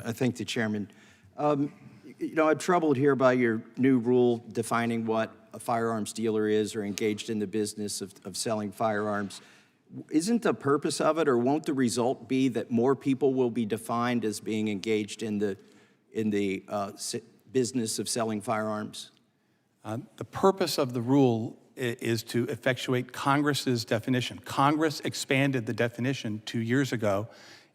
I thank the chairman. I'm troubled here by your new rule defining what a firearms dealer is or engaged in the business of selling firearms. Isn't the purpose of it, or won't the result be that more people will be defined as being engaged in the business of selling firearms? The purpose of the rule is to effectuate Congress's definition. Congress expanded the definition 2 years ago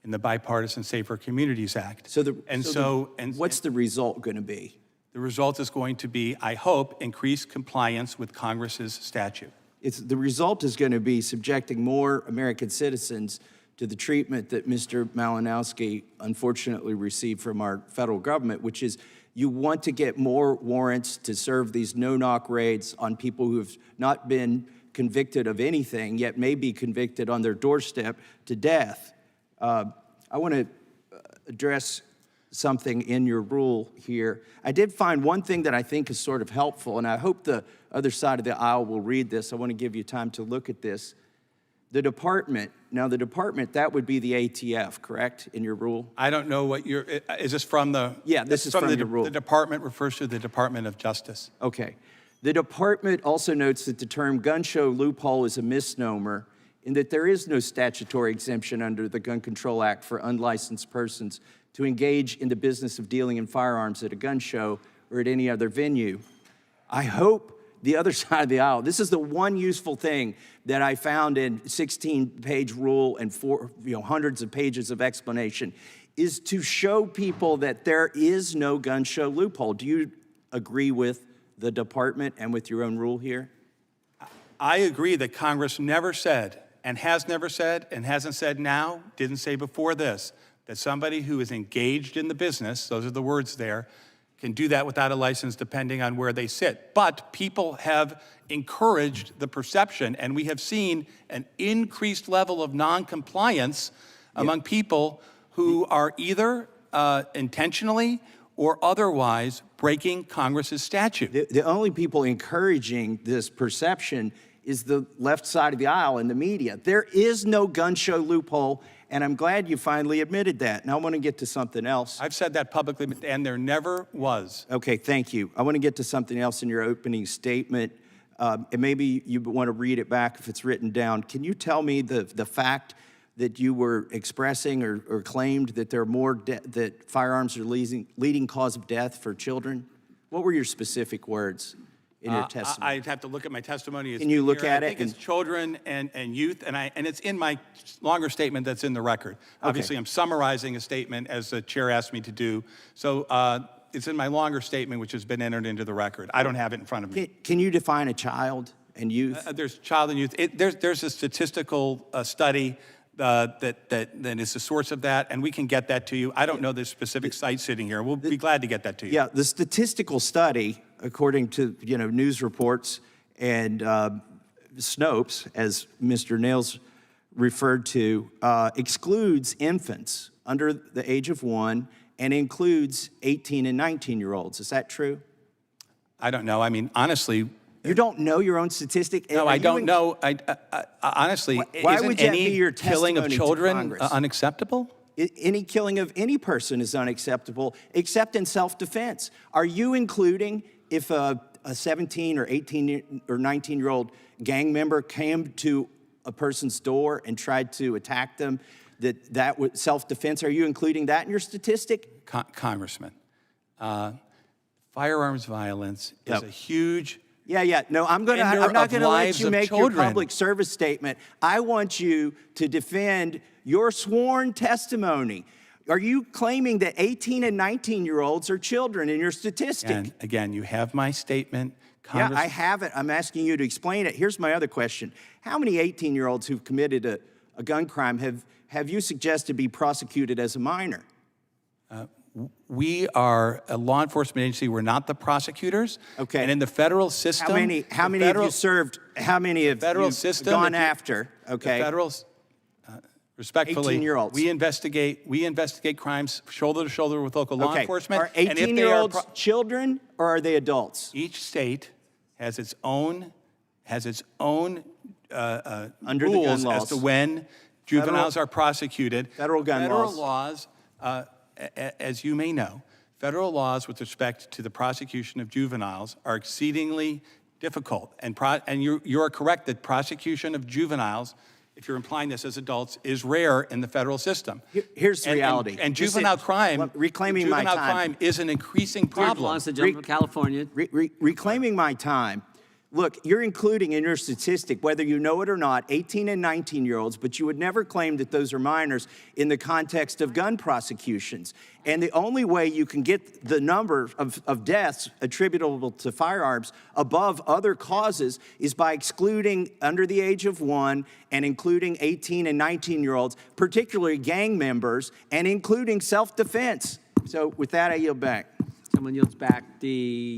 in the Bipartisan Safer Communities Act. What's the result going to be? The result is going to be, I hope, increased compliance with Congress's statute. The result is going to be subjecting more American citizens to the treatment that Mr. Malinowski unfortunately received from our federal government, which is you want to get more warrants to serve these no-knock raids on people who have not been convicted of anything, yet may be convicted on their doorstep to death. I want to address something in your rule here. I did find one thing that I think is sort of helpful, and I hope the other side of the aisle will read this. I want to give you time to look at this. The department, that would be the ATF, correct, in your rule? I don't know what is this from the? Yeah, this is from the rule. The department refers to the Department of Justice. Okay. The department also notes that the term gun show loophole is a misnomer in that there is no statutory exemption under the Gun Control Act for unlicensed persons to engage in the business of dealing in firearms at a gun show or at any other venue. I hope the other side of the aisle, this is the one useful thing that I found in 16-page rule and hundreds of pages of explanation, is to show people that there is no gun show loophole. Do you agree with the department and with your own rule here? I agree that Congress never said, and has never said, and hasn't said now, didn't say before this, that somebody who is engaged in the business, those are the words there, can do that without a license depending on where they sit. But people have encouraged the perception, and we have seen an increased level of non-compliance among people who are either intentionally or otherwise breaking Congress's statute. The only people encouraging this perception is the left side of the aisle and the media. There is no gun show loophole, and I'm glad you finally admitted that. Now I want to get to something else. I've said that publicly, and there never was. Okay, thank you. I want to get to something else in your opening statement, and maybe you want to read it back if it's written down. Can you tell me the fact that you were expressing or claimed that there are more that firearms are leading cause of death for children? What were your specific words in your testimony? I'd have to look at my testimony. Can you look at it? I think it's children and youth, and it's in my longer statement that's in the record. Obviously, I'm summarizing a statement as the chair asked me to do. So it's in my longer statement, which has been entered into the record. I don't have it in front of me. Can you define a child and youth? There's child and youth. There's a statistical study that is the source of that, and we can get that to you. I don't know the specific site sitting here. We'll be glad to get that to you. Yeah, the statistical study, according to news reports and Snopes, as Mr. Nails referred to, excludes infants under the age of 1 and includes 18 and 19-year-olds. Is that true? I don't know. I mean, honestly. You don't know your own statistic? No, I don't know. Honestly, why would that be your killing of children unacceptable? Any killing of any person is unacceptable, except in self-defense. Are you including if a 17 or 18 or 19-year-old gang member came to a person's door and tried to attack them, that was self-defense? Are you including that in your statistic? Congressman, firearms violence is a huge... Yeah. No, I'm not going to let you make your public service statement. I want you to defend your sworn testimony. Are you claiming that 18 and 19-year-olds are children in your statistic? Again, you have my statement. Yeah, I have it. I'm asking you to explain it. Here's my other question. How many 18-year-olds who've committed a gun crime have you suggested be prosecuted as a minor? We are a law enforcement agency. We're not the prosecutors. Okay. And in the federal system, how many have you served? How many have you gone after? Okay. The federal, respectfully, 18-year-olds. We investigate crimes shoulder to shoulder with local law enforcement. Are 18-year-olds children or are they adults? Each state has its own under rules the gun laws as to when juveniles are prosecuted. Federal gun laws. Federal laws as you may know, federal laws with respect to the prosecution of juveniles are exceedingly difficult. And you're correct that prosecution of juveniles, if you're implying this as adults, is rare in the federal system. Here's the reality. And juvenile crime, reclaiming my time. crime is an increasing problem. Wants to jump from California. Reclaiming my time. Look, you're including in your statistic, whether you know it or not, 18 and 19-year-olds, but you would never claim that those are minors in the context of gun prosecutions. And the only way you can get the number of deaths attributable to firearms above other causes is by excluding under the age of 1 and including 18 and 19-year-olds, particularly gang members, and including self-defense. So with that, I yield back. Someone yields back. The